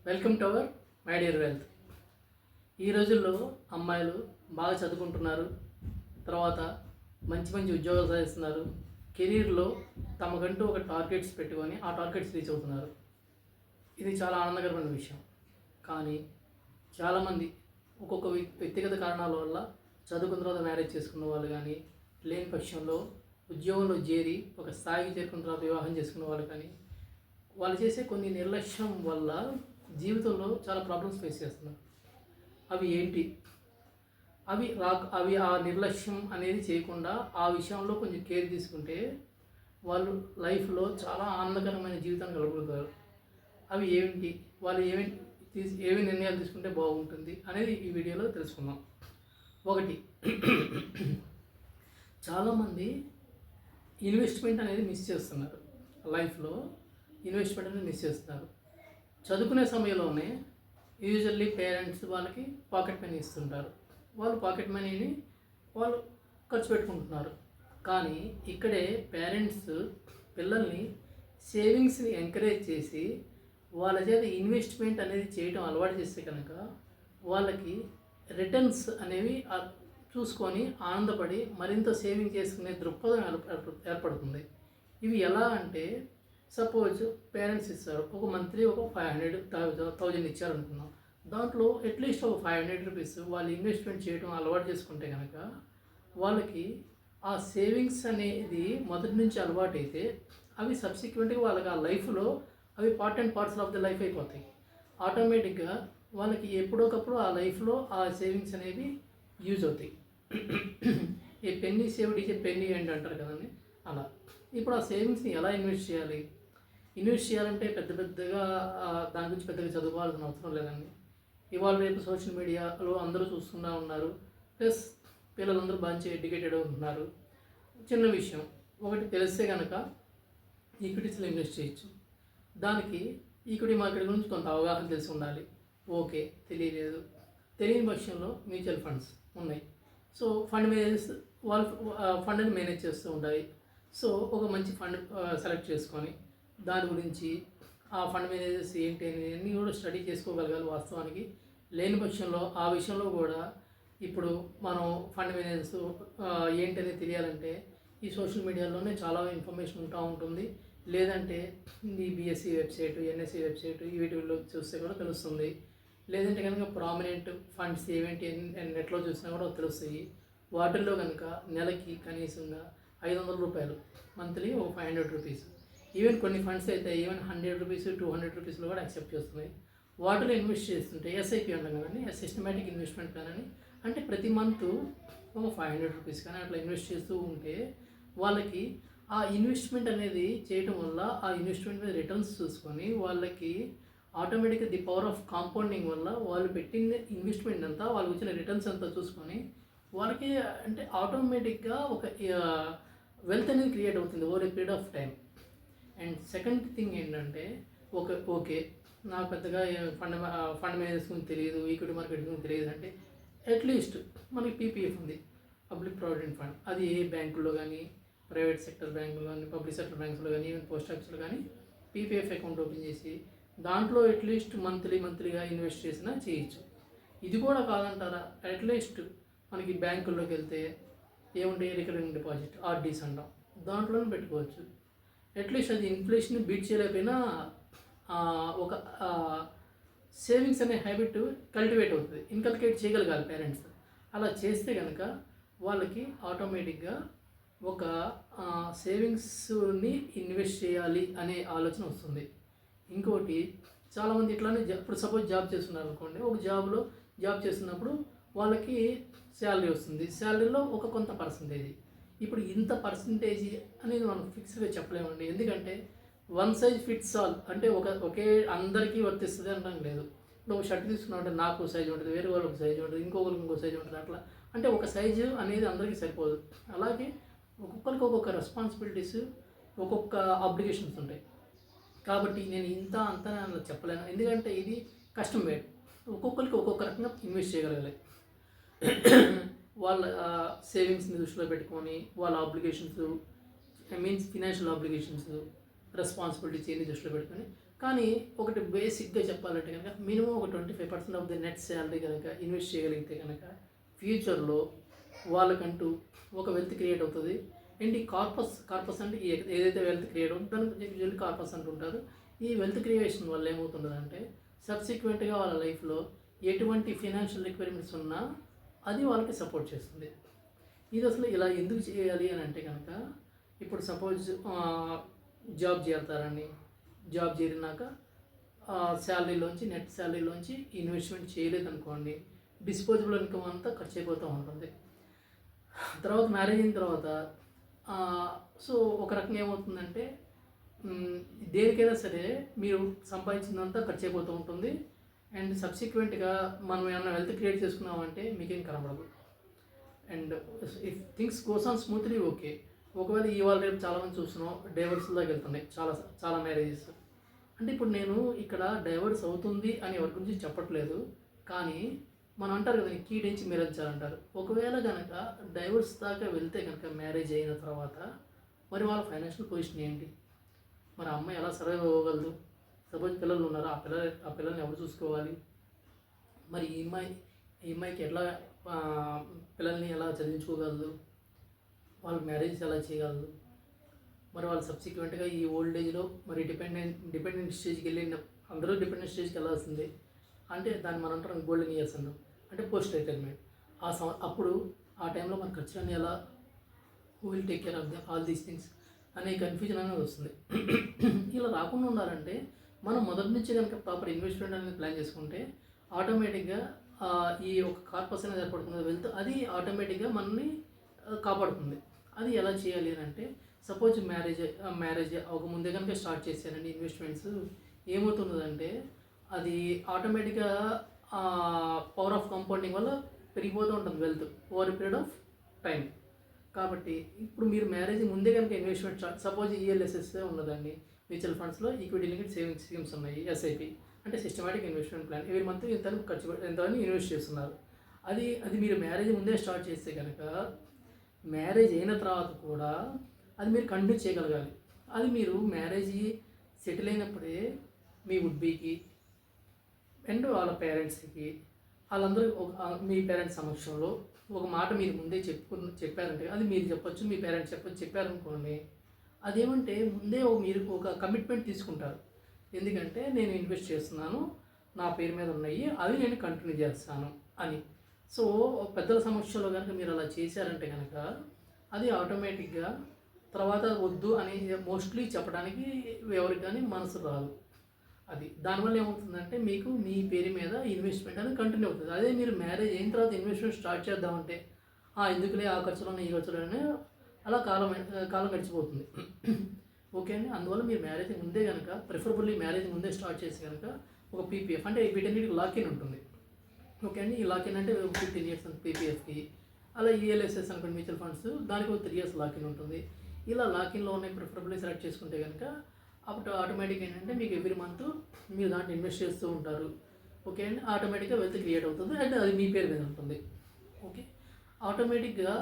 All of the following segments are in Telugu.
Welcome to our my dear wealth. ఈ రోజుల్లో అమ్మాయిలు బాగా చదువుకుంటున్నారు, తర్వాత మంచి మంచి ఉద్యోగాలు సాధిస్తున్నారు, కెరీర్లో తమకంటూ ఒక టార్గెట్స్ పెట్టుకొని ఆ టార్గెట్స్ రీచ్ అవుతున్నారు. ఇది చాలా ఆనందకరమైన విషయం. కానీ చాలామంది ఒక్కొక్క వ్యక్తిగత కారణాల వల్ల చదువుకున్న తర్వాత మ్యారేజ్ చేసుకున్న వాళ్ళు కానీ, లేని పక్షంలో ఉద్యోగంలో చేరి ఒక స్థాయికి చేరుకున్న తర్వాత వివాహం చేసుకున్న వాళ్ళు కానీ, వాళ్ళు చేసే కొన్ని నిర్లక్ష్యం వల్ల జీవితంలో చాలా ప్రాబ్లమ్స్ ఫేస్ చేస్తున్నారు. అవి ఏంటి? అవి ఆ నిర్లక్ష్యం అనేది చేయకుండా ఆ విషయంలో కొంచెం కేర్ తీసుకుంటే వాళ్ళు లైఫ్లో చాలా ఆనందకరమైన జీవితాన్ని గడపగలుగుతారు. అవి ఏమిటి? వాళ్ళు ఏమి నిర్ణయాలు తీసుకుంటే బాగుంటుంది అనేది ఈ వీడియోలో తెలుసుకుందాం. ఒకటి, చాలామంది ఇన్వెస్ట్మెంట్ అనేది మిస్ చేస్తున్నారు. లైఫ్లో ఇన్వెస్ట్మెంట్ అనేది మిస్ చేస్తున్నారు. చదువుకునే సమయంలోనే యూజువల్లీ పేరెంట్స్ వాళ్ళకి పాకెట్ మనీ ఇస్తుంటారు. వాళ్ళు పాకెట్ మనీని వాళ్ళు ఖర్చు పెట్టుకుంటున్నారు. కానీ ఇక్కడే పేరెంట్స్ పిల్లల్ని సేవింగ్స్ని ఎంకరేజ్ చేసి వాళ్ళ చేత ఇన్వెస్ట్మెంట్ అనేది చేయడం అలవాటు చేస్తే కనుక వాళ్ళకి రిటర్న్స్ అనేవి చూసుకొని ఆనందపడి మరింత సేవింగ్ చేసుకునే దృక్పథం ఏర్పడుతుంది. ఇవి ఎలా అంటే, సపోజ్ పేరెంట్స్ ఇస్తారు, ఒక మంత్లీ ఒక 500,000 ఇచ్చారనుకున్నాం. దాంట్లో అట్లీస్ట్ ఒక 500 రూపీస్ వాళ్ళు ఇన్వెస్ట్మెంట్ చేయడం అలవాటు చేసుకుంటే కనుక వాళ్ళకి ఆ సేవింగ్స్ అనేది మొదటి నుంచి అలవాటు అయితే అవి సబ్సిక్వెంట్గా వాళ్ళకి ఆ లైఫ్లో అవి part and parcel of the life అయిపోతాయి. ఆటోమేటిక్గా వాళ్ళకి ఎప్పుడోకప్పుడు ఆ లైఫ్లో ఆ సేవింగ్స్ అనేవి యూజ్ అవుతాయి. A penny saved is a penny earned అంటారు కదండి, అలా. ఇప్పుడు ఆ సేవింగ్స్ని ఎలా ఇన్వెస్ట్ చేయాలి? ఇన్వెస్ట్ చేయాలంటే పెద్దగా దాని గురించి పెద్దగా చదువుకోవాల్సిన అవసరం లేదండి. ఇవాళ రేపు సోషల్ మీడియాలో అందరూ చూస్తూనే ఉన్నారు. ప్లస్ పిల్లలందరూ మంచి ఎడ్యుకేటెడ్ ఉంటున్నారు. చిన్న విషయం ఒకటి తెలిస్తే కనుక ఈక్విటీస్లో ఇన్వెస్ట్ చేయొచ్చు. దానికి ఈక్విటీ మార్కెట్ గురించి కొంత అవగాహన తెలిసి ఉండాలి. ఓకే, తెలియలేదు. తెలియని పక్షంలో మ్యూచువల్ ఫండ్స్ ఉన్నాయి. సో ఫండ్ మేనేజర్స్ వాళ్ళు ఫండ్ని మేనేజ్ చేస్తూ ఉండాలి. సో ఒక మంచి ఫండ్ సెలెక్ట్ చేసుకొని దాని గురించి ఆ ఫండ్ మేనేజర్స్ ఏంటి అని కూడా స్టడీ చేసుకోగలగాలి. వాస్తవానికి లేని పక్షంలో ఆ విషయంలో కూడా ఇప్పుడు మనం ఫండ్ మేనేజర్స్ ఏంటనేది తెలియాలంటే ఈ సోషల్ మీడియాలోనే చాలా ఇన్ఫర్మేషన్ ఉంటుంది. లేదంటే ఈ బీఎస్సీ వెబ్సైట్, ఎన్ఎస్సీ వెబ్సైట్ వీటిలో చూస్తే కూడా తెలుస్తుంది. లేదంటే కనుక ప్రామినెంట్ ఫండ్స్ ఏవేంటి నెట్లో చూసినా కూడా తెలుస్తాయి. వాటిల్లో కనుక నెలకి కనీసంగా 500 రూపాయలు, మంత్లీ ఒక 500 రూపీస్, ఈవెన్ కొన్ని ఫండ్స్ అయితే ఈవెన్ 100 రూపీస్ 200 రూపీస్లో కూడా యాక్సెప్ట్ చేస్తున్నాయి. వాటిలో ఇన్వెస్ట్ చేస్తుంటే ఎస్ఐపి అంటాం కదండి, సిస్టమేటిక్ ఇన్వెస్ట్మెంట్ ప్లాన్ అని. అంటే ప్రతి మంత్ ఒక 500 రూపీస్ కానీ అట్లా ఇన్వెస్ట్ చేస్తూ ఉంటే వాళ్ళకి ఆ ఇన్వెస్ట్మెంట్ అనేది చేయడం వల్ల ఆ ఇన్వెస్ట్మెంట్ మీద రిటర్న్స్ చూసుకొని వాళ్ళకి ఆటోమేటిక్గా ది పవర్ ఆఫ్ కాంపౌండింగ్ వల్ల వాళ్ళు పెట్టిన ఇన్వెస్ట్మెంట్ అంతా వాళ్ళకి వచ్చిన రిటర్న్స్ అంతా చూసుకొని వాళ్ళకి అంటే ఆటోమేటిక్గా ఒక వెల్త్ అనేది క్రియేట్ అవుతుంది over a period of time. And second thing ఏంటంటే, ఓకే నాకు పెద్దగా ఫండ్ మేనేజర్స్ గురించి తెలియదు, ఈక్విటీ మార్కెట్ గురించి తెలియదు అంటే అట్లీస్ట్ మనకి పీపీఎఫ్ ఉంది, పబ్లిక్ ప్రావిడెంట్ ఫండ్. అది ఏ బ్యాంకుల్లో కానీ, ప్రైవేట్ సెక్టర్ బ్యాంకులు కానీ, పబ్లిక్ సెక్టర్ బ్యాంక్స్లో కానీ, ఈవెన్ పోస్ట్ ఆఫీస్లో కానీ పీపీఎఫ్ అకౌంట్ ఓపెన్ చేసి దాంట్లో అట్లీస్ట్ మంత్లీగా ఇన్వెస్ట్ చేసినా చేయొచ్చు. ఇది కూడా కాదంటారా, అట్లీస్ట్ మనకి బ్యాంకుల్లోకి వెళ్తే ఏముంటాయి, రికరింగ్ డిపాజిట్ ఆర్డీస్ అంటాం, దాంట్లోనే పెట్టుకోవచ్చు. అట్లీస్ట్ అది ఇన్ఫ్లేషన్ బీట్ చేయలేకపోయినా ఒక సేవింగ్స్ అనే హ్యాబిట్ కల్టివేట్ అవుతుంది, ఇన్కల్కేట్ చేయగలగాలి పేరెంట్స్. అలా చేస్తే కనుక వాళ్ళకి ఆటోమేటిక్గా ఒక సేవింగ్స్ని ఇన్వెస్ట్ చేయాలి అనే ఆలోచన వస్తుంది. ఇంకోటి, చాలామంది ఇట్లానే ఇప్పుడు సపోజ్ జాబ్ చేస్తున్నారు అనుకోండి, ఒక జాబ్ చేస్తున్నప్పుడు వాళ్ళకి శాలరీ వస్తుంది. శాలరీలో ఒక కొంత పర్సంటేజ్, ఇప్పుడు ఇంత పర్సంటేజ్ అనేది మనం ఫిక్స్డ్గా చెప్పలేమండి. ఎందుకంటే వన్ సైజ్ ఫిట్స్ ఆల్ అంటే ఒకే అందరికీ వర్తిస్తుంది అనడం లేదు. ఇప్పుడు ఒక షర్ట్ తీసుకున్నామంటే నాకు ఒక సైజు ఉంటుంది, వేరే వాళ్ళకి ఒక సైజు ఉంటుంది, ఇంకొకరికి ఇంకో సైజు ఉంటుంది. అట్లా అంటే ఒక సైజు అనేది అందరికీ సరిపోదు. అలాగే ఒక్కొక్కరికి ఒక్కొక్క రెస్పాన్సిబిలిటీస్, ఒక్కొక్క అబ్లిగేషన్స్ ఉంటాయి. కాబట్టి నేను ఇంత అంత చెప్పలేను, ఎందుకంటే ఇది కస్టమ్ మేడ్. ఒక్కొక్కరికి ఒక్కొక్క రకంగా ఇన్వెస్ట్ చేయగలగాలి. వాళ్ళ సేవింగ్స్ని దృష్టిలో పెట్టుకొని వాళ్ళ ఆబ్లిగేషన్స్, ఫినాన్షియల్ ఆబ్లిగేషన్స్, రెస్పాన్సిబిలిటీస్ ఇవన్నీ దృష్టిలో పెట్టుకొని కానీ ఒకటి బేసిక్గా చెప్పాలంటే కనుక మినిమం ఒక 25% ఆఫ్ ది నెట్ శాలరీ కనుక ఇన్వెస్ట్ చేయగలిగితే కనుక ఫ్యూచర్లో వాళ్ళకంటూ ఒక వెల్త్ క్రియేట్ అవుతుంది. అండ్ ఈ కార్పస్ అంటే ఏదైతే వెల్త్ క్రియేట్ అవుతుందో దానికి యూజువల్లీ కార్పస్ అంటుంటారు. ఈ వెల్త్ క్రియేషన్ వల్ల ఏమవుతుందంటే సబ్సిక్వెంట్గా వాళ్ళ లైఫ్లో ఎటువంటి ఫైనాన్షియల్ రిక్వైర్మెంట్స్ ఉన్నా అది వాళ్ళకి సపోర్ట్ చేస్తుంది. ఇది అసలు ఇలా ఎందుకు చేయాలి అని అంటే కనుక ఇప్పుడు సపోజ్ జాబ్ చేరుతారని జాబ్ చేరినాక శాలరీలోంచి నెట్ శాలరీలోంచి ఇన్వెస్ట్మెంట్ చేయలేదనుకోండి, డిస్పోజబుల్ ఇన్కమ్ అంతా ఖర్చు అయిపోతూ ఉంటుంది. తర్వాత మ్యారేజ్ అయిన తర్వాత సో ఒక రకంగా ఏమవుతుందంటే దేనికైనా సరే మీరు సంపాదించిందంతా ఖర్చు అయిపోతూ ఉంటుంది. అండ్ సబ్సిక్వెంట్గా మనం ఏమైనా వెల్త్ క్రియేట్ చేసుకున్నామంటే మీకేం కనబడదు. And if things goes on smoothly okay. ఒకవేళ ఇవాళ రేపు చాలామంది చూస్తున్నాం డైవర్స్ దాకా వెళ్తున్నాయి చాలా మ్యారేజెస్. అంటే ఇప్పుడు నేను ఇక్కడ డైవర్స్ అవుతుంది అని ఎవరి గురించి చెప్పట్లేదు, కానీ మనం అంటారు కదా కీడించి మెరచాలంటారు. ఒకవేళ కనుక డైవర్స్ దాకా వెళ్తే కనుక మ్యారేజ్ అయిన తర్వాత మరి వాళ్ళ ఫైనాన్షియల్ పొజిషన్ ఏంటి, మరి అమ్మాయి ఎలా సర్వైవ్ అవ్వగలదు? సపోజ్ పిల్లలు ఉన్నారు, ఆ పిల్లల్ని ఎవరు చూసుకోవాలి? మరి ఈ అమ్మాయికి ఎట్లా పిల్లల్ని ఎలా చదివించుకోగలదు? వాళ్ళు మ్యారేజ్ ఎలా చేయగలదు? మరి వాళ్ళు సబ్సిక్వెంట్గా ఈ ఓల్డ్ ఏజ్లో మరి డిపెండెంట్ స్టేజ్కి వెళ్ళిన అందరూ డిపెండెంట్ స్టేజ్కి వెళ్ళాల్సిందే. అంటే దాన్ని మనం అంటారు గోల్డెన్ ఇయర్స్ అన్నాం, అంటే పోస్ట్ రిటైర్మెంట్. అప్పుడు ఆ టైంలో మన ఖర్చులన్నీ ఎలా will take care of all these things అనే కన్ఫ్యూజన్ అనేది వస్తుంది. ఇలా రాకుండా ఉండాలంటే మనం మొదటి నుంచి కనుక ప్రాపర్ ఇన్వెస్ట్మెంట్ అనేది ప్లాన్ చేసుకుంటే ఆటోమేటిక్గా ఈ ఒక కార్పస్ అనేది ఏర్పడుతుంది వెల్త్, అది ఆటోమేటిక్గా మనల్ని కాపాడుతుంది. అది ఎలా చేయాలి అని అంటే సపోజ్ మ్యారేజ్ ఒక ముందే కనుక స్టార్ట్ చేశానండి ఇన్వెస్ట్మెంట్స్, ఏమవుతున్నదంటే అది ఆటోమేటిక్గా పవర్ ఆఫ్ కాంపౌండింగ్ వల్ల పెరిగిపోతూ ఉంటుంది wealth over period of time. కాబట్టి ఇప్పుడు మీరు మ్యారేజ్ ముందే కనుక ఇన్వెస్ట్మెంట్ సపోజ్ ఈఎల్ఎస్ఎస్ ఉన్నదండి, మ్యూచువల్ ఫండ్స్లో ఈక్విటీ లింక్డ్ సేవింగ్స్ స్కీమ్స్ ఉన్నాయి, ఎస్ఐపి అంటే సిస్టమాటిక్ ఇన్వెస్ట్మెంట్ ప్లాన్. ఎవరి మంత్ ఎంతని ఇన్వెస్ట్ చేస్తున్నారు. అది మీరు మ్యారేజ్ ముందే స్టార్ట్ చేస్తే కనుక మ్యారేజ్ అయిన తర్వాత కూడా అది మీరు కంటిన్యూ చేయగలగాలి. అది మీరు మ్యారేజ్ సెటిల్ అయినప్పుడే మీ వుడ్బీకి అండ్ వాళ్ళ పేరెంట్స్కి వాళ్ళందరూ మీ పేరెంట్స్ సమక్షంలో ఒక మాట మీరు ముందే చెప్పారంటే అది మీరు చెప్పొచ్చు, మీ పేరెంట్స్ చెప్పారనుకోండి, అదేమంటే ముందే మీరు ఒక కమిట్మెంట్ తీసుకుంటారు. ఎందుకంటే నేను ఇన్వెస్ట్ చేస్తున్నాను, నా పేరు మీద ఉన్నాయి, అవి నేను కంటిన్యూ చేస్తాను అని. సో పెద్దల సమక్షంలో కనుక మీరు అలా చేశారంటే కనుక అది ఆటోమేటిక్గా తర్వాత వద్దు అని మోస్ట్లీ చెప్పడానికి ఎవరికి కానీ మనసు రాదు. అది దానివల్ల ఏమవుతుందంటే మీకు మీ పేరు మీద ఇన్వెస్ట్మెంట్ అనేది కంటిన్యూ అవుతుంది. అదే మీరు మ్యారేజ్ అయిన తర్వాత ఇన్వెస్ట్మెంట్ స్టార్ట్ చేద్దామంటే ఎందుకులే ఆ ఖర్చులోనే ఈ ఖర్చులోనే అలా కాలం గడిచిపోతుంది. ఓకే అండి. అందువల్ల మీరు మ్యారేజ్ ముందే కనుక ప్రిఫరబుల్లీ మ్యారేజ్ ముందే స్టార్ట్ చేసి కనుక ఒక పీపీఎఫ్ అంటే వీటన్నిటికి లాకిన్ ఉంటుంది. ఓకే అండి. ఈ లాకిన్ అంటే 15 years పీపీఎఫ్కి, అలా ఈఎల్ఎస్ఎస్ అనుకోండి మ్యూచువల్ ఫండ్స్, దానికి ఒక 3 years లాకిన్ ఉంటుంది. ఇలా లాకిన్లో ఉన్నాయి ప్రిఫరబుల్లీ సెలెక్ట్ చేసుకుంటే కనుక అప్పుడు ఆటోమేటిక్ ఏంటంటే మీకు ఎవ్రీ మంత్ మీరు దాంట్లో ఇన్వెస్ట్ చేస్తూ ఉంటారు. ఓకే అండి. ఆటోమేటిక్గా వెల్త్ క్రియేట్ అవుతుంది అంటే అది మీ పేరు మీద ఉంటుంది. ఓకే. ఆటోమేటిక్గా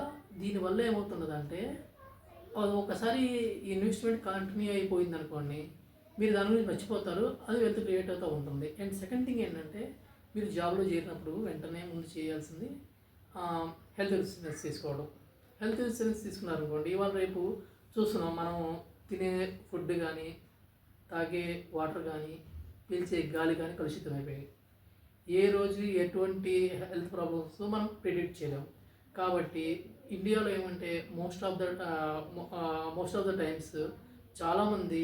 దీనివల్ల ఏమవుతున్నదంటే ఒకసారి ఇన్వెస్ట్మెంట్ కంటిన్యూ అయిపోయింది అనుకోండి, మీరు దాని గురించి మర్చిపోతారు, అది వెల్త్ క్రియేట్ అవుతూ ఉంటుంది. అండ్ సెకండ్ థింగ్ ఏంటంటే మీరు జాబ్లో చేరినప్పుడు వెంటనే ముందు చేయాల్సింది హెల్త్ ఇన్సూరెన్స్ తీసుకోవడం. హెల్త్ ఇన్సూరెన్స్ తీసుకున్నారనుకోండి, ఇవాళ రేపు చూస్తున్నాం మనం తినే ఫుడ్ కానీ తాగే వాటర్ కానీ పీల్చే గాలి కానీ కలుషితం అయిపోయాయి. ఏ రోజు ఎటువంటి హెల్త్ ప్రాబ్లమ్స్ మనం ప్రిడిక్ట్ చేయలేము. కాబట్టి ఇండియాలో ఏమంటే మోస్ట్ ఆఫ్ ద టైమ్స్ చాలామంది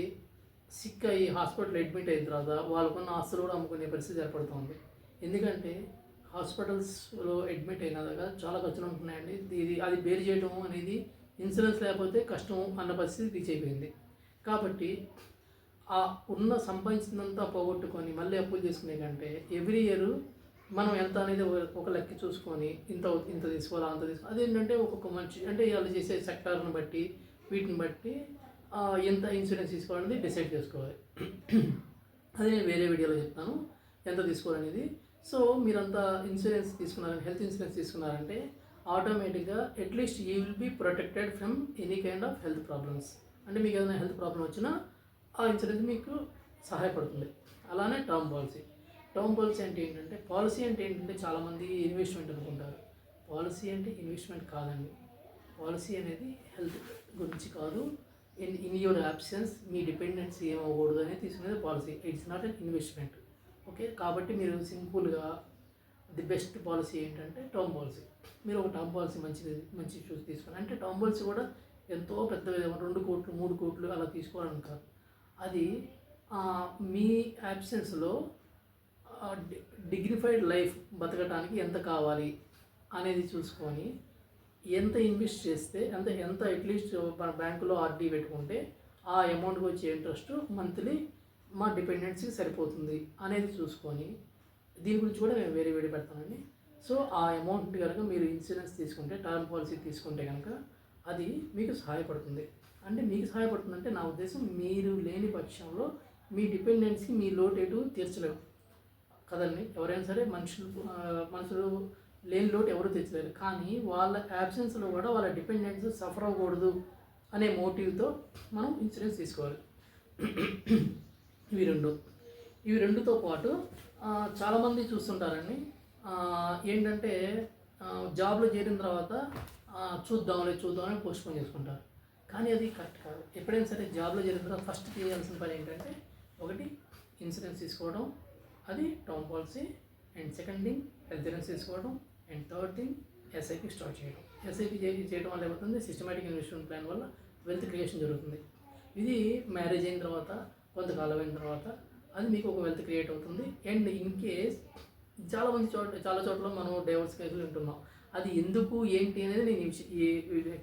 సిక్ అయ్యి హాస్పిటల్ అడ్మిట్ అయిన తర్వాత వాళ్ళకున్న ఆస్తులు కూడా అమ్ముకునే పరిస్థితి ఏర్పడుతుంది. ఎందుకంటే హాస్పిటల్స్లో అడ్మిట్ అయినాక చాలా ఖర్చులు ఉంటున్నాయండి. అది బేర్ చేయడం అనేది ఇన్సూరెన్స్ లేకపోతే కష్టం అన్న పరిస్థితి రీచ్ అయిపోయింది. కాబట్టి ఆ సంపాదించినంతా పోగొట్టుకొని మళ్ళీ అప్పులు చేసుకునే కంటే ఎవ్రీ ఇయర్ మనం ఎంత అనేది ఒక లెక్క చూసుకొని ఇంత తీసుకోవాలా అంత తీసుకోవాలి. అదేంటంటే ఒక్కొక్క మనిషి అంటే వాళ్ళు చేసే సెక్టార్ని బట్టి వీటిని బట్టి ఎంత ఇన్సూరెన్స్ తీసుకోవాలనేది డిసైడ్ చేసుకోవాలి. అది నేను వేరే వీడియోలో చెప్తాను ఎంత తీసుకోవాలనేది. సో మీరంతా ఇన్సూరెన్స్ తీసుకున్నారని హెల్త్ ఇన్సూరెన్స్ తీసుకున్నారంటే ఆటోమేటిక్గా at least you will be protected from any kind of health problems. అంటే మీకు ఏదైనా హెల్త్ ప్రాబ్లం వచ్చినా ఆ ఇన్సూరెన్స్ మీకు సహాయపడుతుంది. అలానే టర్మ్ పాలసీ అంటే ఏంటంటే, చాలామంది ఇన్వెస్ట్మెంట్ అనుకుంటారు. పాలసీ అంటే ఇన్వెస్ట్మెంట్ కాదండి. పాలసీ అనేది హెల్త్ గురించి కాదు. ఇన్ యువర్ అబ్సెన్స్ మీ డిపెండెన్సీ ఏమవ్వకూడదు అనేది తీసుకునేది policy. It's not an investment. Okay, కాబట్టి మీరు సింపుల్గా ది బెస్ట్ పాలసీ ఏంటంటే టర్మ్ పాలసీ. మీరు ఒక టర్మ్ పాలసీ మంచి చూసి తీసుకోండి. అంటే టర్మ్ పాలసీ కూడా ఎంతో పెద్ద 2 కోట్లు 3 కోట్లు అలా తీసుకోవాలని కాదు. అది మీ యాబ్సెన్స్లో డిగ్నిఫైడ్ లైఫ్ బతకడానికి ఎంత కావాలి అనేది చూసుకొని, ఎంత ఇన్వెస్ట్ చేస్తే ఎంత అట్లీస్ట్ మన బ్యాంకులో ఆర్డీ పెట్టుకుంటే ఆ అమౌంట్కి వచ్చే ఇంట్రెస్ట్ మంత్లీ మా డిపెండెన్సీకి సరిపోతుంది అనేది చూసుకొని, దీని గురించి కూడా నేను వేరే పెడతానండి. సో ఆ అమౌంట్ కనుక మీరు ఇన్సూరెన్స్ తీసుకుంటే, టర్మ్ పాలసీ తీసుకుంటే కనుక అది మీకు సహాయపడుతుంది. అంటే మీకు సహాయపడుతుందంటే నా ఉద్దేశం, మీరు లేని పక్షంలో మీ డిపెండెన్సీ మీ లోటు తీర్చలేరు కదండి. ఎవరైనా సరే మనుషులు లేని లోటు ఎవరు తీర్చలేరు. కానీ వాళ్ళ యాబ్సెన్స్లో కూడా వాళ్ళ డిపెండెన్స్ సఫర్ అవ్వకూడదు అనే మోటివ్తో మనం ఇన్సూరెన్స్ తీసుకోవాలి. ఇవి రెండుతో పాటు చాలామంది చూస్తుంటారండి, ఏంటంటే జాబ్లో చేరిన తర్వాత చూద్దామని పోస్ట్పోన్ చేసుకుంటారు. కానీ అది కరెక్ట్ కాదు. ఎప్పుడైనా సరే జాబ్లో చేరిన తర్వాత ఫస్ట్ చేయాల్సిన పని ఏంటంటే, ఒకటి ఇన్సూరెన్స్ తీసుకోవడం, అది term policy. And second thing health insurance తీసుకోవడం. And third thing SIP start చేయడం. ఎస్ఐపి చేయడం వల్ల ఏమవుతుంది, సిస్టమేటిక్ ఇన్వెస్ట్మెంట్ ప్లాన్ వల్ల వెల్త్ క్రియేషన్ జరుగుతుంది. ఇది మ్యారేజ్ అయిన తర్వాత, కొంతకాలం అయిన తర్వాత అది మీకు ఒక వెల్త్ క్రియేట్ అవుతుంది. అండ్ ఇన్ కేస్ చాలా చోట్ల మనం డైవర్స్ కేసులు వింటున్నాం. అది ఎందుకు ఏంటి అనేది నేను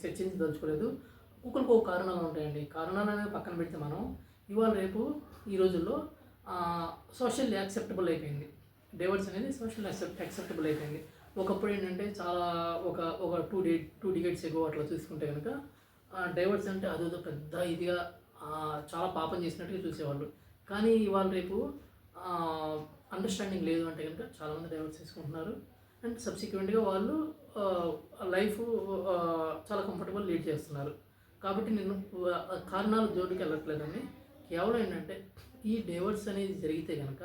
చర్చించదలుచుకోలేదు. ఒక్కొక్కరికి ఒక కారణాలు ఉంటాయండి. కారణాలు అనేది పక్కన పెడితే, మనం ఇవాళ రేపు ఈ రోజుల్లో సోషల్ యాక్సెప్టబుల్ అయిపోయింది. డైవర్స్ అనేది సోషల్ యాక్సెప్టబుల్ అయిపోయింది. ఒకప్పుడు ఏంటంటే ఒక 2 డికేట్స్ ఎగో అట్లా చూసుకుంటే కనుక డైవర్స్ అంటే అదేదో పెద్ద ఇదిగా చాలా పాపం చేసినట్టుగా చూసేవాళ్ళు. కానీ ఇవాళ రేపు అండర్స్టాండింగ్ లేదు అంటే కనుక చాలామంది డైవర్స్ తీసుకుంటున్నారు. అండ్ సబ్సిక్వెంట్గా వాళ్ళు లైఫ్ చాలా కంఫర్టబుల్ లీడ్ చేస్తున్నారు. కాబట్టి నేను కారణాల జోలికి వెళ్ళట్లేదని, కేవలం ఏంటంటే ఈ డైవర్స్ అనేది జరిగితే కనుక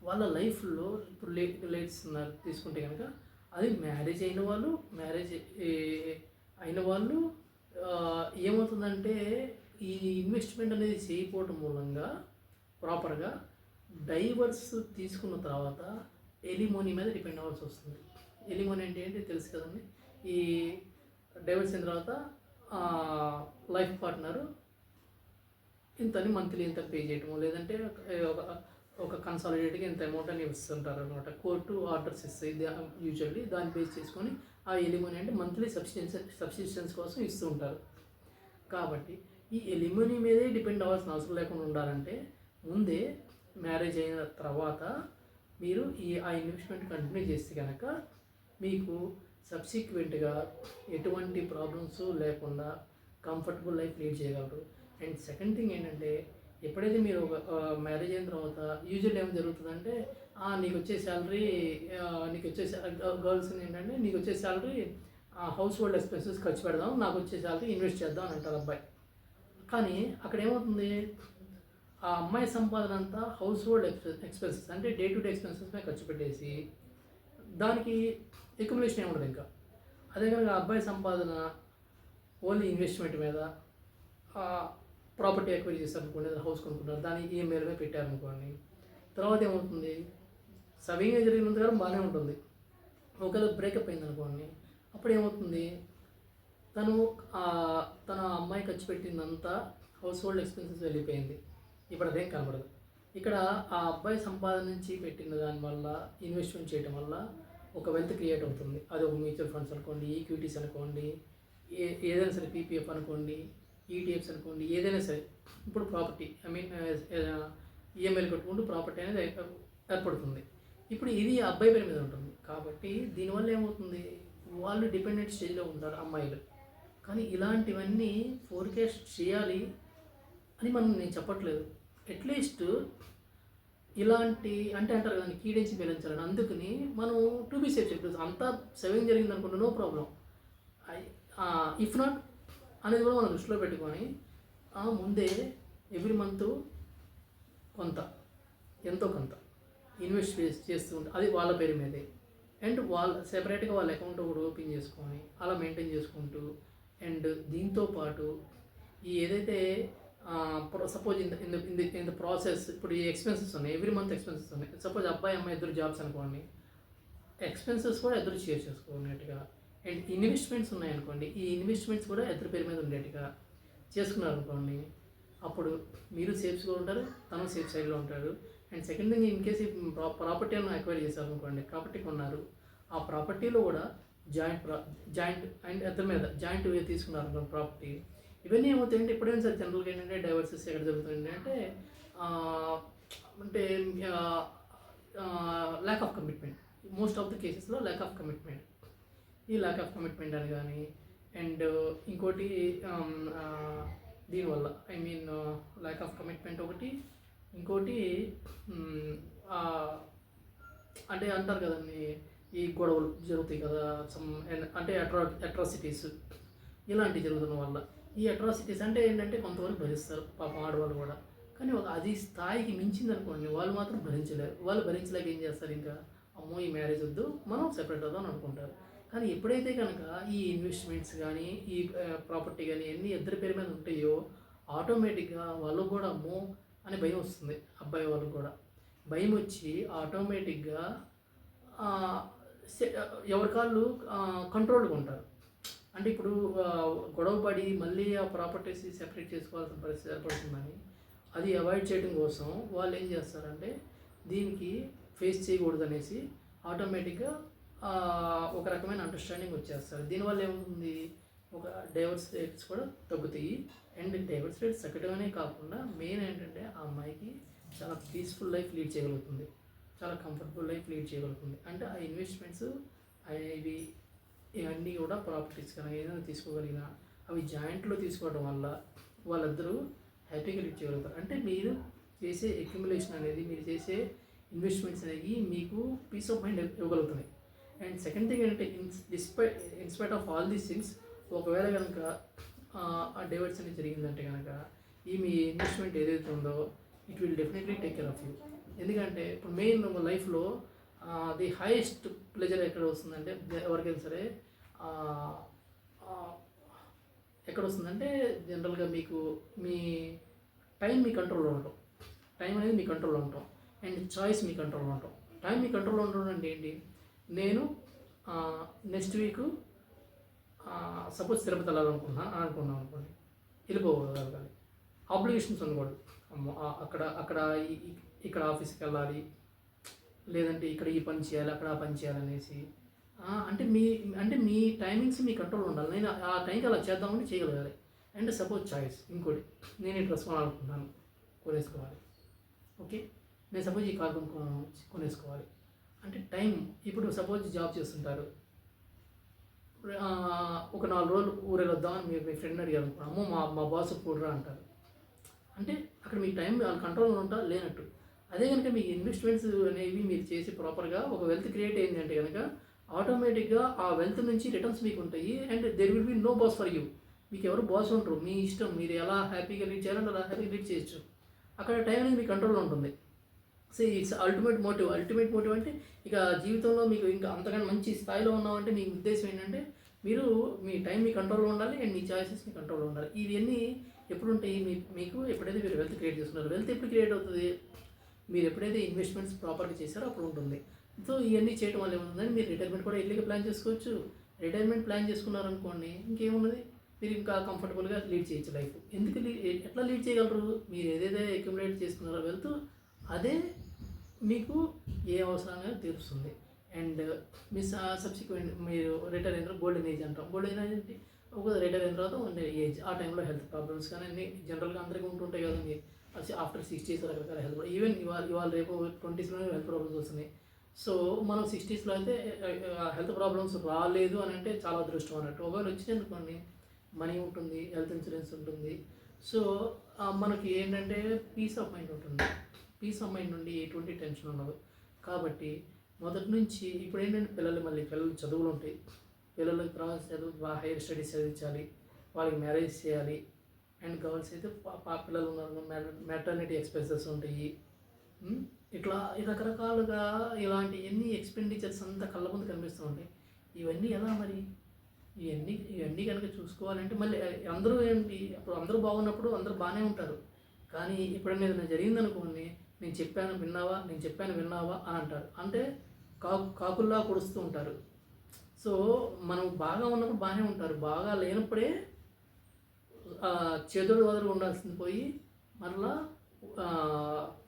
వాళ్ళ లైఫ్లో ఇప్పుడు లేట్స్ తీసుకుంటే కనుక అది మ్యారేజ్ అయిన వాళ్ళు ఏమవుతుందంటే, ఈ ఇన్వెస్ట్మెంట్ అనేది చేయకపోవటం మూలంగా ప్రాపర్గా డైవర్స్ తీసుకున్న తర్వాత ఎలిమోనీ మీద డిపెండ్ అవ్వాల్సి వస్తుంది. ఎలిమోనీ అంటే ఏంటి తెలుసు కదండి. ఈ డైవర్స్ అయిన తర్వాత లైఫ్ పార్ట్నరు ఇంతని మంత్లీ ఇంత పే చేయటము, లేదంటే ఒక కన్సాలిడేట్గా ఇంత అమౌంట్ అని ఇస్తుంటారు అనమాట. కోర్టు ఆర్డర్స్ ఇస్తాయి యూజువల్లీ. దాన్ని బేస్ చేసుకొని ఆ ఎలిమోనీ అంటే మంత్లీ సబ్సిస్టెన్స్ కోసం ఇస్తూ ఉంటారు. కాబట్టి ఈ ఎలిమోనీ మీదే డిపెండ్ అవ్వాల్సిన అవసరం లేకుండా ఉండాలంటే, ముందే మ్యారేజ్ అయిన తర్వాత మీరు ఆ ఇన్వెస్ట్మెంట్ కంటిన్యూ చేస్తే కనుక మీకు సబ్సిక్వెంట్గా ఎటువంటి ప్రాబ్లమ్స్ లేకుండా కంఫర్టబుల్ లైఫ్ లీడ్ చేయగలరు. అండ్ సెకండ్ థింగ్ ఏంటంటే, ఎప్పుడైతే మీరు ఒక మ్యారేజ్ అయిన తర్వాత యూజువల్ ఏం జరుగుతుందంటే, నీకు వచ్చే శాలరీ గర్ల్స్ ఏంటంటే, నీకు వచ్చే శాలరీ హౌస్ హోల్డ్ ఎక్స్పెన్సెస్ ఖర్చు పెడదాం, నాకు వచ్చే శాలరీ ఇన్వెస్ట్ చేద్దాం అని అంటారు అబ్బాయి. కానీ అక్కడ ఏమవుతుంది, ఆ అమ్మాయి సంపాదన అంతా హౌస్ హోల్డ్ ఎక్స్పెన్సెస్ అంటే డే టు డే ఎక్స్పెన్సెస్ మీద ఖర్చు పెట్టేసి దానికి అక్యుములేషన్ ఏముండదు ఇంకా. అదే కనుక అబ్బాయి సంపాదన ఓన్లీ ఇన్వెస్ట్మెంట్ మీద, ప్రాపర్టీ ఎక్వైరీ చేస్తారు అనుకోండి, హౌస్ కొనుక్కుంటారు, దాన్ని ఈఎంఐల మీద పెట్టారనుకోండి, తర్వాత ఏమవుతుంది, సవ్యంగా జరిగినంత కాలం బాగానే ఉంటుంది. ఒకవేళ బ్రేకప్ అయింది అనుకోండి, అప్పుడు ఏమవుతుంది, తన అమ్మాయి ఖర్చు పెట్టిందంతా హౌస్ హోల్డ్ ఎక్స్పెన్సెస్ వెళ్ళిపోయింది. ఇప్పుడు అదేం కనబడదు. ఇక్కడ ఆ అబ్బాయి సంపాదన నుంచి పెట్టిన దానివల్ల ఇన్వెస్ట్మెంట్ చేయడం వల్ల ఒక వెల్త్ క్రియేట్ అవుతుంది. అది ఒక మ్యూచువల్ ఫండ్స్ అనుకోండి, ఈక్విటీస్ అనుకోండి, ఏదైనా సరే పీపీఎఫ్ అనుకోండి, ఈటీఎఫ్స్ అనుకోండి, ఏదైనా సరే. ఇప్పుడు ప్రాపర్టీ ఈఎంఐలు కట్టుకుంటూ ప్రాపర్టీ అనేది ఏర్పడుతుంది. ఇప్పుడు ఇది అబ్బాయి పేరు మీద ఉంటుంది. కాబట్టి దీనివల్ల ఏమవుతుంది, వాళ్ళు డిపెండెంట్ స్టేజ్లో ఉంటారు అమ్మాయిలు. కానీ ఇలాంటివన్నీ ఫోర్కాస్ట్ చేయాలి అని నేను చెప్పట్లేదు. అట్లీస్ట్ ఇలాంటి అంటారు కదండి, కీడించి బెదిరించాలని. అందుకని మనం టు బీ సేఫ్ చెప్పేసి అంతా సేవింగ్ జరిగింది అనుకుంటే నో ప్రాబ్లం, ఇఫ్ నాట్ అనేది కూడా మనం దృష్టిలో పెట్టుకొని ముందే ఎవ్రీ మంత్ కొంత ఎంతో కొంత ఇన్వెస్ట్ చేస్తూ ఉంటారు, అది వాళ్ళ పేరు మీదే. అండ్ వాళ్ళు సెపరేట్గా వాళ్ళ అకౌంట్ ఒకటి ఓపెన్ చేసుకొని అలా మెయింటైన్ చేసుకుంటూ, అండ్ దీంతో పాటు ఈ ఏదైతే సపోజ్ ఇన్ ద ప్రాసెస్ ఇప్పుడు ఈ ఎక్స్పెన్సెస్ ఉన్నాయి, ఎవ్రీ మంత్ ఎక్స్పెన్సెస్ ఉన్నాయి. సపోజ్ అబ్బాయి అమ్మాయి ఇద్దరు జాబ్స్ అనుకోండి, ఎక్స్పెన్సెస్ కూడా ఇద్దరు షేర్ చేసుకున్నట్టుగా. అండ్ ఇన్వెస్ట్మెంట్స్ ఉన్నాయనుకోండి, ఈ ఇన్వెస్ట్మెంట్స్ కూడా ఇద్దరి పేరు మీద ఉండేట్టుగా చేసుకున్నారు అనుకోండి, అప్పుడు మీరు సేఫ్స్గా ఉంటారు, తను సేఫ్ సైడ్లో ఉంటాడు. And second thing, in case property అన్న అక్వైర్ చేశారు అనుకోండి, ప్రాపర్టీ కొన్నారు, ఆ ప్రాపర్టీలో కూడా జాయింట్ అండ్ ఇద్దరి మీద జాయింట్ తీసుకున్నారు అనుకోండి ప్రాపర్టీ. ఇవన్నీ ఏమవుతాయంటే ఎప్పుడైనా సరే జనరల్గా ఏంటంటే డైవర్సెస్ ఎక్కడ జరుగుతుంది అంటే అంటే lack of commitment. Most of the కేసెస్లో ల్యాక్ ఆఫ్ కమిట్మెంట్. ఈ ల్యాక్ ఆఫ్ కమిట్మెంట్ అని కానీ, అండ్ ఇంకోటి దీనివల్ల I mean lack of commitment ఒకటి, ఇంకోటి అంటే అంటారు కదండి, ఈ గొడవలు జరుగుతాయి కదా, అంటే అట్రాసిటీస్ ఇలాంటివి జరుగుతున్న వల్ల. ఈ అట్రాసిటీస్ అంటే ఏంటంటే కొంతవరకు భరిస్తారు పాపం ఆడవాళ్ళు కూడా, కానీ ఒక అది స్థాయికి మించింది అనుకోండి, వాళ్ళు మాత్రం భరించలేరు. వాళ్ళు భరించలేక ఏం చేస్తారు, ఇంకా అమ్మో ఈ మ్యారేజ్ వద్దు, మనం సెపరేట్ అవుదాం అని అనుకుంటారు. కానీ ఎప్పుడైతే కనుక ఈ ఇన్వెస్ట్మెంట్స్ కానీ ఈ ప్రాపర్టీ కానీ అన్నీ ఇద్దరి పేరు మీద ఉంటాయో, ఆటోమేటిక్గా వాళ్ళకు కూడా అమ్మో అని భయం వస్తుంది. అబ్బాయి వాళ్ళకు కూడా భయం వచ్చి ఆటోమేటిక్గా ఎవరి కాళ్ళు కంట్రోల్గా ఉంటారు. అంటే ఇప్పుడు గొడవ పడి మళ్ళీ ఆ ప్రాపర్టీస్ సెపరేట్ చేసుకోవాల్సిన పరిస్థితి ఏర్పడుతుందని అది అవాయిడ్ చేయడం కోసం వాళ్ళు ఏం చేస్తారంటే దీనికి ఫేస్ చేయకూడదు అనేసి ఆటోమేటిక్గా ఒక రకమైన అండర్స్టాండింగ్ వచ్చేస్తారు. దీనివల్ల ఏమవుతుంది, ఒక డైవర్స్ రేట్స్ కూడా తగ్గుతాయి. అండ్ డైవర్స్ రేట్స్ తగ్గడమే కాకుండా మెయిన్ ఏంటంటే ఆ అమ్మాయికి చాలా పీస్ఫుల్ లైఫ్ లీడ్ చేయగలుగుతుంది, చాలా కంఫర్టబుల్ లైఫ్ లీడ్ చేయగలుగుతుంది. అంటే ఆ ఇన్వెస్ట్మెంట్స్ ఇవన్నీ కూడా ప్రాపర్టీస్ కానీ ఏదైనా తీసుకోగలిగినా అవి జాయింట్లో తీసుకోవడం వల్ల వాళ్ళిద్దరూ హ్యాపీగా లీడ్ చేయగలుగుతారు. అంటే మీరు చేసే అక్యుములేషన్ అనేది, మీరు చేసే ఇన్వెస్ట్మెంట్స్ అనేవి మీకు పీస్ ఆఫ్ మైండ్ ఇవ్వగలుగుతున్నాయి. అండ్ సెకండ్ థింగ్ ఏంటంటే in spite of all these things, ఒకవేళ కనుక ఆ డైవర్స్ అనేది జరిగిందంటే కనుక ఈ మీ ఇన్వెస్ట్మెంట్ ఏదైతే ఉందో it will definitely take care of you. ఎందుకంటే ఇప్పుడు మెయిన్ లైఫ్లో ది హైయెస్ట్ ప్లెజర్ ఎక్కడ వస్తుందంటే ఎవరికైనా సరే ఎక్కడ వస్తుందంటే జనరల్గా మీకు మీ టైం మీ కంట్రోల్లో ఉండటం, టైం అనేది మీ కంట్రోల్లో ఉండటం, అండ్ చాయిస్ మీ కంట్రోల్లో ఉండటం. టైం మీ కంట్రోల్లో ఉండడం అంటే ఏంటి, నేను నెక్స్ట్ వీక్ సపోజ్ తిరుపతి వెళ్ళాలనుకున్నాను అనుకోండి, వెళ్ళిపోగలగాలి. ఆబ్లిగేషన్స్ ఉండకూడదు, అక్కడ ఇక్కడ ఆఫీస్కి వెళ్ళాలి, లేదంటే ఇక్కడ ఈ పని చేయాలి, అక్కడ ఆ పని చేయాలనేసి అంటే మీ టైమింగ్స్ మీ కంట్రోల్ ఉండాలి. నేను ఆ టైంకి అలా చేద్దామని చేయగలగాలి. అండ్ సపోజ్ చాయిస్ ఇంకోటి, నేను ఈ డ్రెస్ కొనాలనుకుంటున్నాను, కొనేసుకోవాలి. ఓకే, నేను సపోజ్ ఈ కార్ కొనేసుకోవాలి అంటే టైం. ఇప్పుడు సపోజ్ జాబ్ చేస్తుంటారు, ఒక 4 రోజులు ఊరెళ్ళొద్దామని మీరు మీ ఫ్రెండ్ అడిగారు అనుకో, అమ్మో మా బాస్ కూడరా అంటారు. అంటే అక్కడ మీ టైం వాళ్ళ కంట్రోల్లో ఉంటా లేనట్టు. అదే కనుక మీ ఇన్వెస్ట్మెంట్స్ అనేవి మీరు చేసి ప్రాపర్గా ఒక వెల్త్ క్రియేట్ అయింది అంటే కనుక ఆటోమేటిక్గా ఆ వెల్త్ నుంచి రిటర్న్స్ మీకు ఉంటాయి. And there will be no boss for you. మీకు ఎవరు బాస్ ఉంటారు, మీ ఇష్టం, మీరు ఎలా హ్యాపీగా లీడ్ చేయాలంటే అలా హ్యాపీగా లీడ్ చేయొచ్చు. అక్కడ టైం అనేది మీ కంట్రోల్లో ఉంటుంది. సో ఇట్స్ అల్టిమేట్ మోటివ్ అంటే ఇక జీవితంలో మీకు ఇంకా అంతకన్నా మంచి స్థాయిలో ఉన్నామంటే మీ ఉద్దేశం ఏంటంటే మీరు మీ టైం మీ కంట్రోల్లో ఉండాలి అండ్ మీ చాయిసెస్ మీ కంట్రోల్లో ఉండాలి. ఇవన్నీ ఎప్పుడు ఉంటాయి మీకు ఎప్పుడైతే మీరు వెల్త్ క్రియేట్ చేస్తున్నారు. వెల్త్ ఎప్పుడు క్రియేట్ అవుతుంది, మీరు ఎప్పుడైతే ఇన్వెస్ట్మెంట్స్ ప్రాపర్గా చేశారో అప్పుడు ఉంటుంది. సో ఇవన్నీ చేయడం వల్ల ఏముంటుందని మీరు రిటైర్మెంట్ కూడా ఎర్లీగా ప్లాన్ చేసుకోవచ్చు. రిటైర్మెంట్ ప్లాన్ చేసుకున్నారనుకోండి, ఇంకేమున్నది, మీరు ఇంకా కంఫర్టబుల్గా లీడ్ చేయొచ్చు లైఫ్. ఎట్లా లీడ్ చేయగలరు, మీరు ఏదైతే అక్యుములేట్ చేసుకున్నారో వెల్త్ అదే మీకు ఏ అవసరంగా తీరుస్తుంది. అండ్ మీ సబ్సిక్వెంట్ మీరు రిటైర్ అయిన తర్వాత గోల్డెన్ ఏజ్ అంటాం. గోల్డెన్ ఏజ్ అంటే ఒక రిటైర్ అయిన తర్వాత ఉండే ఏజ్, ఆ టైంలో హెల్త్ ప్రాబ్లమ్స్ కానీ అన్నీ జనరల్గా అందరికీ ఉంటుంటాయి కదండి. ఆఫ్టర్ 60s రకరకాల హెల్త్, ఈవెన్ ఇవాళ రేపు 20sలోనే హెల్త్ ప్రాబ్లమ్స్ వస్తున్నాయి. సో మనం 60sలో అయితే హెల్త్ ప్రాబ్లమ్స్ రాలేదు అని అంటే చాలా అదృష్టం అన్నట్టు. ఒకవేళ వచ్చినందుకోండి మనీ ఉంటుంది, హెల్త్ ఇన్సూరెన్స్ ఉంటుంది. సో మనకి ఏంటంటే పీస్ ఆఫ్ మైండ్ ఉంటుంది. పీస్ ఆఫ్ మైండ్ నుండి ఎటువంటి టెన్షన్ ఉండదు. కాబట్టి మొదటి నుంచి ఇప్పుడు ఏంటంటే పిల్లలు చదువులు ఉంటాయి, పిల్లలకి తర్వాత చదువు హైయర్ స్టడీస్ చదివించాలి, వాళ్ళకి మ్యారేజ్ చేయాలి. అండ్ గర్ల్స్ అయితే పిల్లలు ఉన్నారు, మెటర్నిటీ ఎక్స్పెన్సెస్ ఉంటాయి. ఇట్లా రకరకాలుగా ఇలాంటి ఎన్ని ఎక్స్పెండిచర్స్ అంతా కళ్ళ ముందు కనిపిస్తూ ఉంటాయి. ఇవన్నీ ఎలా మరి ఇవన్నీ కనుక చూసుకోవాలంటే మళ్ళీ అందరూ ఏంటి, అప్పుడు అందరూ బాగున్నప్పుడు అందరూ బాగానే ఉంటారు. కానీ ఎప్పుడైనా ఏదైనా జరిగిందనుకోండి, నేను చెప్పాను విన్నావా అని అంటారు. అంటే కాకుల్లా పొడుస్తూ ఉంటారు. సో మనం బాగా ఉన్నప్పుడు బాగానే ఉంటారు, బాగా లేనప్పుడే చేదుడు వదలు ఉండాల్సింది పోయి మరలా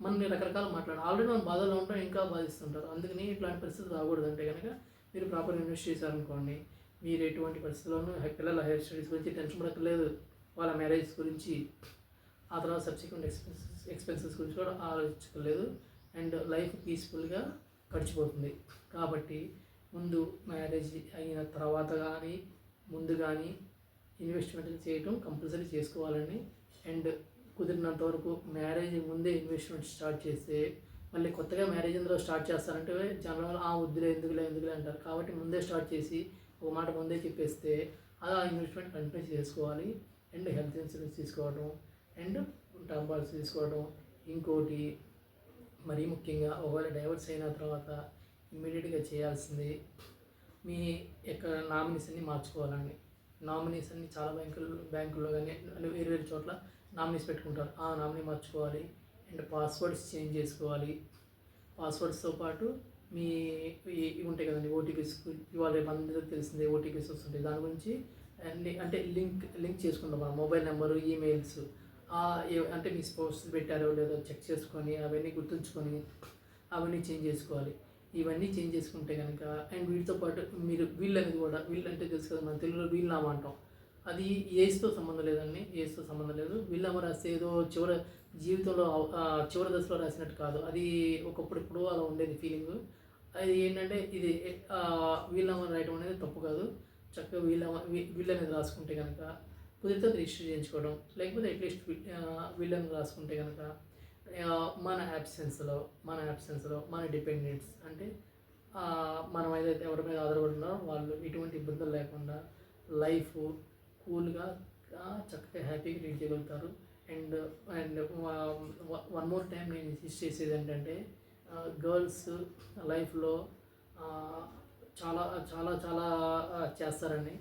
మనని రకరకాల ఆల్రెడీ మనం బాధలో ఉంటాం, ఇంకా బాధిస్తుంటారు. అందుకని ఇట్లాంటి పరిస్థితులు రాకూడదు. అంటే కనుక మీరు ప్రాపర్ ఇన్వెస్ట్ చేశారనుకోండి, మీరు ఎటువంటి పరిస్థితుల్లోనూ పిల్లల హైయర్ స్టడీస్ గురించి టెన్షన్ పడక్కర్లేదు, వాళ్ళ మ్యారేజ్ గురించి, ఆ తర్వాత సబ్సిక్వెంట్ ఎక్స్పెన్సెస్ గురించి కూడా ఆలోచించలేదు. అండ్ లైఫ్ పీస్ఫుల్గా గడిచిపోతుంది. కాబట్టి ముందు మ్యారేజ్ అయిన తర్వాత కానీ ముందు కానీ ఇన్వెస్ట్మెంట్లు చేయటం కంపల్సరీ చేసుకోవాలండి. అండ్ కుదిరినంత వరకు మ్యారేజ్ ముందే ఇన్వెస్ట్మెంట్ స్టార్ట్ చేస్తే మళ్ళీ కొత్తగా మ్యారేజ్ ఎందులో స్టార్ట్ చేస్తారంటే జనరల్ వద్దులే ఎందుకులే అంటారు. కాబట్టి ముందే స్టార్ట్ చేసి ఒక మాట ముందే చెప్పేస్తే అలా ఇన్వెస్ట్మెంట్ కంటిన్యూ చేసుకోవాలి. అండ్ హెల్త్ ఇన్సూరెన్స్ తీసుకోవడం అండ్ టర్మ్ పాలసీ తీసుకోవడం. ఇంకోటి మరీ ముఖ్యంగా ఒకవేళ డైవర్స్ అయిన తర్వాత ఇమ్మీడియట్గా చేయాల్సింది మీ యొక్క నామినీస్ అన్ని మార్చుకోవాలండి. నామినీస్ అన్ని చాలా బ్యాంకుల్లో కానీ వేరు చోట్ల నామినీస్ పెట్టుకుంటారు. ఆ నామినీ మార్చుకోవాలి. అండ్ పాస్వర్డ్స్ చేంజ్ చేసుకోవాలి. పాస్వర్డ్స్తో పాటు మీ ఇవి ఉంటాయి కదండి, ఓటీపీస్. ఇవాళ రేపు అందరికీ తెలిసిందే ఓటీపీస్ వస్తుంటాయి. దాని గురించి అన్ని అంటే లింక్ చేసుకుంటాం మన మొబైల్ నెంబరు, ఈమెయిల్స్. అంటే మీ స్పౌస్ పెట్టారో లేదో చెక్ చేసుకొని అవన్నీ గుర్తుంచుకొని అవన్నీ చేంజ్ చేసుకోవాలి. ఇవన్నీ చేంజ్ చేసుకుంటే కనుక అండ్ వీటితో పాటు మీరు వీల్ అనేది కూడా, వీల్ అంటే తెలుసు కదా మన తెలుగులో వీలునామా అంటాం. అది ఏజ్తో సంబంధం లేదండి, ఏజ్తో సంబంధం లేదు. వీలునామా రాస్తే ఏదో జీవితంలో చివరి దశలో రాసినట్టు కాదు. అది ఒకప్పుడు ఎప్పుడో అలా ఉండేది ఫీలింగ్. అది ఏంటంటే ఇది వీలునామా రాయడం అనేది తప్పు కాదు. చక్కగా వీల్ అనేది రాసుకుంటే కనుక కుదిరితే రిజిస్టర్ చేయించుకోవడం, లేకపోతే అట్లీస్ట్ వీళ్ళని రాసుకుంటే కనుక మన యాబ్సెన్స్లో మన డిపెండెంట్స్ అంటే మనం ఏదైతే ఎవరి మీద ఆధారపడుతున్నారో వాళ్ళు ఎటువంటి ఇబ్బందులు లేకుండా లైఫ్ కూల్గా చక్కగా హ్యాపీగా లీడ్ చేయగలుగుతారు. అండ్ వన్ మోర్ టైం నేను ఇన్సిస్ట్ చేసేది ఏంటంటే గర్ల్స్ లైఫ్లో చాలా చాలా చాలా చేస్తారండి.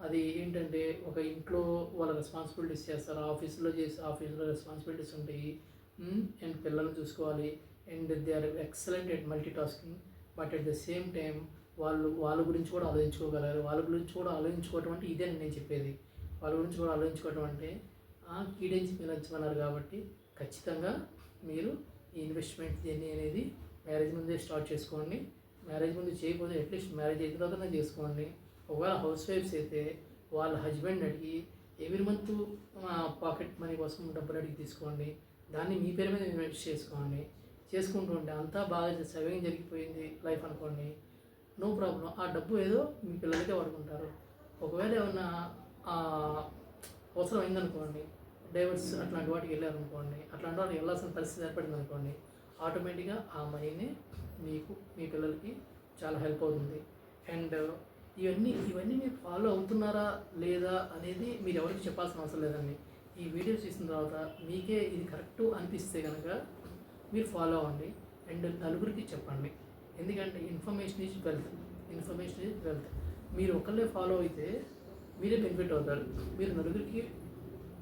అది ఏంటంటే ఒక ఇంట్లో వాళ్ళ రెస్పాన్సిబిలిటీస్ చేస్తారు, ఆఫీస్లో రెస్పాన్సిబిలిటీస్ ఉంటాయి. అండ్ పిల్లల్ని చూసుకోవాలి. And they are excellent at multitasking. But at the same time వాళ్ళ గురించి కూడా ఆలోచించుకోగలరు. వాళ్ళ గురించి కూడా ఆలోచించుకోవటం అంటే ఇదే నేను చెప్పేది. వాళ్ళ గురించి కూడా ఆలోచించుకోవటం అంటే కీడెంచి పిల్లలు కాబట్టి ఖచ్చితంగా మీరు ఈ ఇన్వెస్ట్మెంట్ జర్నీ అనేది మ్యారేజ్ ముందే స్టార్ట్ చేసుకోండి. మ్యారేజ్ ముందు చేయకపోతే అట్లీస్ట్ మ్యారేజ్ అయిన తర్వాత చేసుకోండి. ఒకవేళ హౌస్ వైఫ్స్ అయితే వాళ్ళ హస్బెండ్ అడిగి ఎవ్రీ మంత్ పాకెట్ మనీ కోసం డబ్బులు అడిగి తీసుకోండి. దాన్ని మీ పేరు మీద ఇన్వెస్ట్ చేసుకోండి. చేసుకుంటూ ఉంటే అంతా బాగా సేవింగ్ జరిగిపోయింది లైఫ్ అనుకోండి, నో ప్రాబ్లం. ఆ డబ్బు ఏదో మీ పిల్లలకే వాడుకుంటారు. ఒకవేళ ఏమన్నా అవసరం అయిందనుకోండి, డైవర్స్ అట్లాంటి వాటికి వెళ్ళారనుకోండి, అట్లాంటి వాటికి వెళ్ళాల్సిన పరిస్థితి ఏర్పడింది అనుకోండి, ఆటోమేటిక్గా ఆ మనీని మీకు మీ పిల్లలకి చాలా హెల్ప్ అవుతుంది. అండ్ ఇవన్నీ మీరు ఫాలో అవుతున్నారా లేదా అనేది మీరు ఎవరికి చెప్పాల్సిన అవసరం లేదండి. ఈ వీడియో చూసిన తర్వాత మీకే ఇది కరెక్ట్ అనిపిస్తే కనుక మీరు ఫాలో అవ్వండి అండ్ నలుగురికి చెప్పండి. ఎందుకంటే ఇన్ఫర్మేషన్ ఈజ్ వెల్త్. మీరు ఒకళ్ళే ఫాలో అయితే మీరే బెనిఫిట్ అవుతారు. మీరు నలుగురికి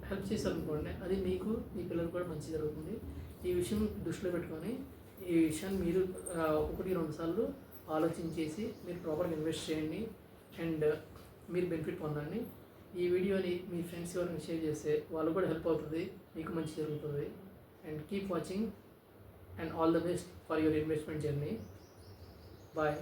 హెల్ప్ చేశారనుకోండి, అది మీకు మీ పిల్లలకు కూడా మంచి జరుగుతుంది. ఈ విషయం దృష్టిలో పెట్టుకొని ఈ విషయాన్ని మీరు 1-2 సార్లు ఆలోచించేసి మీరు ప్రాపర్గా ఇన్వెస్ట్ చేయండి అండ్ మీరు బెనిఫిట్ పొందండి. ఈ వీడియోని మీ ఫ్రెండ్స్ ఎవరైనా షేర్ చేస్తే వాళ్ళు కూడా హెల్ప్ అవుతుంది, మీకు మంచి జరుగుతుంది. And keep watching and all the best for your investment journey. Bye.